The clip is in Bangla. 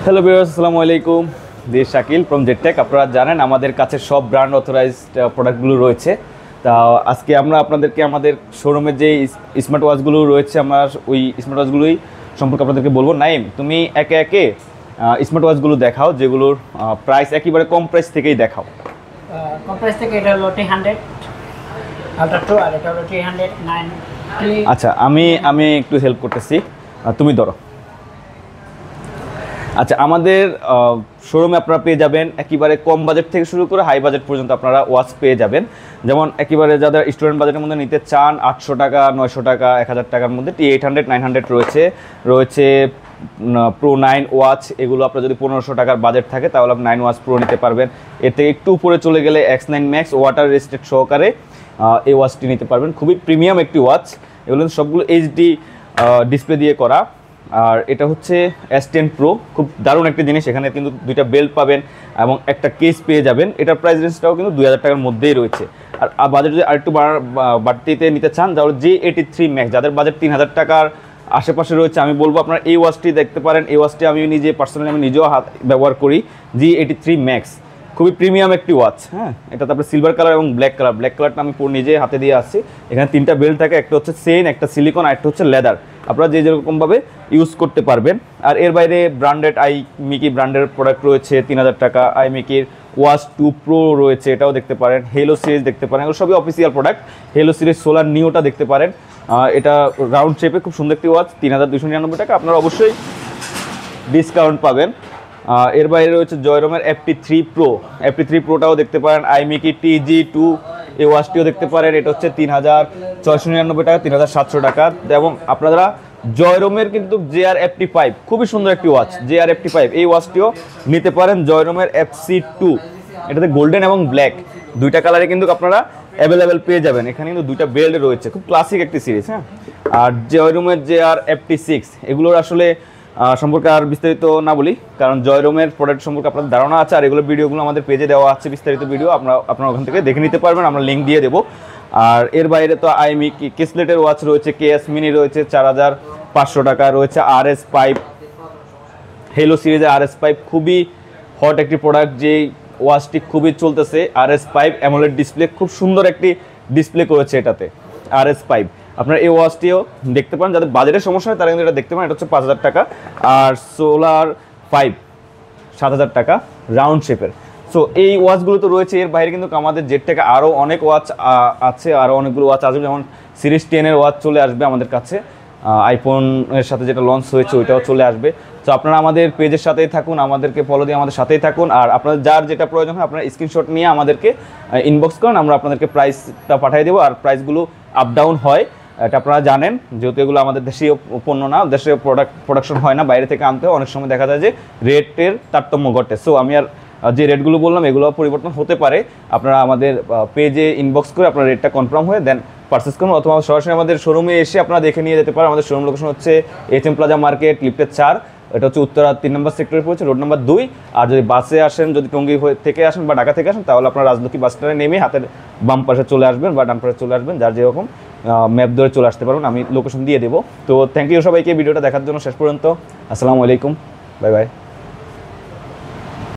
হ্যালো ভিউয়ার্স, আসসালামু আলাইকুম। This Shakil from ZTech. আপনারা জানেন আমাদের কাছে সব ব্র্যান্ড অথরাইজড প্রোডাক্টগুলো রয়েছে। তা আজকে আমরা আপনাদেরকে আমাদের শোরুমের যে স্মার্ট ওয়াচগুলো রয়েছে, আমরা ওই স্মার্ট ওয়াচগুলোই সম্পর্কে আপনাদেরকে বলবো। নাইম, তুমি একে একে স্মার্ট ওয়াচগুলো দেখাও যেগুলোর প্রাইস একেবারে কম প্রাইস থেকেই দেখাও। কম প্রাইস থেকে এটা হলো 300 আলট্রা 2 আর এটা হলো 390। আচ্ছা, আমি একটু হেল্প করতেছি, তুমি ধরো। আচ্ছা, আমাদের শোরুমে আপনারা পেয়ে যাবেন একেবারে কম বাজেট থেকে শুরু করে হাই বাজেট পর্যন্ত আপনারা ওয়াচ পেয়ে যাবেন। যেমন একেবারে যাদের স্টুডেন্ট বাজেটের মধ্যে নিতে চান, 800 টাকা, 900 টাকা, 1000 টাকার মধ্যে T800, 900 রয়েছে প্রো 9 ওয়াচ। এগুলো আপনার যদি 1500 টাকার বাজেট থাকে তাহলে আপনি 9 ওয়াচ প্রো নিতে পারবেন। এর থেকে একটু উপরে চলে গেলে X9 ম্যাক্স ওয়াটার রেজিস্ট্যান্ট সহকারে এই ওয়াচটি নিতে পারবেন। খুবই প্রিমিয়াম একটি ওয়াচ। এগুলো সবগুলো HD ডিসপ্লে দিয়ে করা। আর এটা হচ্ছে S10 প্রো, খুব দারুণ একটা জিনিস। এখানে কিন্তু দুইটা বেল্ট পাবেন এবং একটা কেস পেয়ে যাবেন। এটার প্রাইস রেঞ্জটাও কিন্তু 2000 টাকার মধ্যেই রয়েছে। আর বাজেট যদি আরেকটু বাড়তিতে নিতে চান তাহলে J83 ম্যাক্স, যাদের বাজেট 3000 টাকার আশেপাশে রয়েছে, আমি বলবো আপনারা এই ওয়াচটি দেখতে পারেন। এই ওয়াচটি আমি নিজেও ব্যবহার করি। J83 ম্যাক্স খুবই প্রিমিয়াম একটি ওয়াচ। হ্যাঁ, এটা তারপরে সিলভার কালার এবং ব্ল্যাক কালারটা আমি নিজে হাতে দিয়ে আসছি। এখানে 3টা বেল্ট থাকে, একটা হচ্ছে চেইন, একটা সিলিকন আর একটা হচ্ছে লেদার। আপনারা যেরকমভাবে ইউজ করতে পারবেন। আর এর বাইরে ব্র্যান্ডেড মিকি ব্র্যান্ডের প্রোডাক্ট রয়েছে 3000 টাকা। মিকির ওয়াচ 2 প্রো রয়েছে, এটাও দেখতে পারেন। হেলো সিরিজ দেখতে পারেন, এগুলো সবই official product. Hello series solar নিওটা দেখতে পারেন। এটা রাউন্ড শেপে খুব সুন্দর একটি ওয়াচ, 3299 টাকা। আপনারা অবশ্যই ডিসকাউন্ট পাবেন। এর বাইরে রয়েছে জয়রমের FT3 প্রোটাও দেখতে পারেন। মিকি TG2 এই ওয়াচটিও দেখতে পারেন। এটা হচ্ছে 3699 টাকা, 3700 টাকা। এবং আপনারা জয়রমের কিন্তু JR-FT5 খুবই সুন্দর একটি ওয়াচ, JR-FT5 এই ওয়াচটিও নিতে পারেন। জয়রমের FC2, এটাতে গোল্ডেন এবং ব্ল্যাক দুইটা কালারে কিন্তু আপনারা অ্যাভেলেবেল পেয়ে যাবেন। এখানে কিন্তু দুইটা বেল্ট রয়েছে, খুব ক্লাসিক একটি সিরিজ। হ্যাঁ, আর জয়রমের JR-FT6 এগুলোর আসলে সম্পর্কে আর বিস্তারিত না বলি, কারণ জয়রমের প্রোডাক্ট সম্পর্কে আপনাদের ধারণা আছে। আর এগুলো ভিডিওগুলো আমাদের পেজে দেওয়া আছে, বিস্তারিত ভিডিও আপনারা ওখান থেকে দেখে নিতে পারবেন, আমরা লিঙ্ক দিয়ে দেবো। আর এর বাইরে তো মিকি কেসলেটের ওয়াচ রয়েছে, KS মিনি রয়েছে 4500 টাকা, রয়েছে RS5 হেলো সিরিজের RS5 খুবই হট একটি প্রোডাক্ট, যেই ওয়াচটি খুবই চলতেছে। RS5 অ্যামোলেড ডিসপ্লে, খুব সুন্দর একটি ডিসপ্লে করেছে এটাতে RS5। আপনারা এই ওয়াচটিও দেখতে পারেন, যাদের বাজেটের সমস্যা হয় তারা কিন্তু এটা দেখতে পারেন। এটা হচ্ছে 5000 টাকা। আর সোলার 5 7000 টাকা রাউন্ড শেপের। সো এই ওয়াচগুলো তো রয়েছে। এর বাইরে কিন্তু আমাদের জেডটেক আরও অনেক ওয়াচ আছে, আরও অনেকগুলো ওয়াচ আসবে। যেমন সিরিজ 10 ওয়াচ চলে আসবে আমাদের কাছে, আইফোনের সাথে যেটা লঞ্চ হয়েছে ওইটাও চলে আসবে। তো আপনারা আমাদের পেজের সাথেই থাকুন, আমাদেরকে ফলো দিয়ে আমাদের সাথেই থাকুন। আর আপনাদের যার যেটা প্রয়োজন হয় আপনারা স্ক্রিনশট নিয়ে আমাদেরকে ইনবক্স করেন, আমরা আপনাদেরকে প্রাইসটা পাঠিয়ে দেবো। আর প্রাইসগুলো আপ ডাউন হয়, এটা আপনারা জানেন, যেহেতু এগুলো আমাদের দেশীয় পণ্য না, দেশে প্রোডাকশন হয় না, বাইরে থেকে আনতে হয়। অনেক সময় দেখা যায় যে রেটের তারতম্য ঘটে। সো আমি আর যে রেটগুলো বললাম এগুলো পরিবর্তন হতে পারে। আপনারা আমাদের পেজে ইনবক্স করে আপনার রেটটা কনফার্ম হয়ে দেন পারচেস করুন, অথবা সরাসরি আমাদের শোরুমে এসে আপনারা দেখে নিয়ে যেতে পারেন। আমাদের শোরুম লোকেশন হচ্ছে HM প্লাজা মার্কেট, লিফটের 4। এটা হচ্ছে উত্তরা 3 নম্বর সেক্টরে পড়েছে, রোড নাম্বার 2। আর যদি বাসে আসেন, যদি টঙ্গী থেকে আসেন বা ঢাকা থেকে আসেন, তাহলে আপনারা রাজলক্ষ্মী বাস স্ট্যান্ডে নেমে হাতের বাম পাশে চলে আসবেন বা ডান পাশে চলে আসবেন, যার যেরকম ম্যাপ ধরে চলে আসতে পারবেন, আমি লোকেশন দিয়ে দেবো। তো থ্যাংক ইউ সবাইকে ভিডিওটা দেখার জন্য শেষ পর্যন্ত। আসসালামু আলাইকুম, বাই বাই।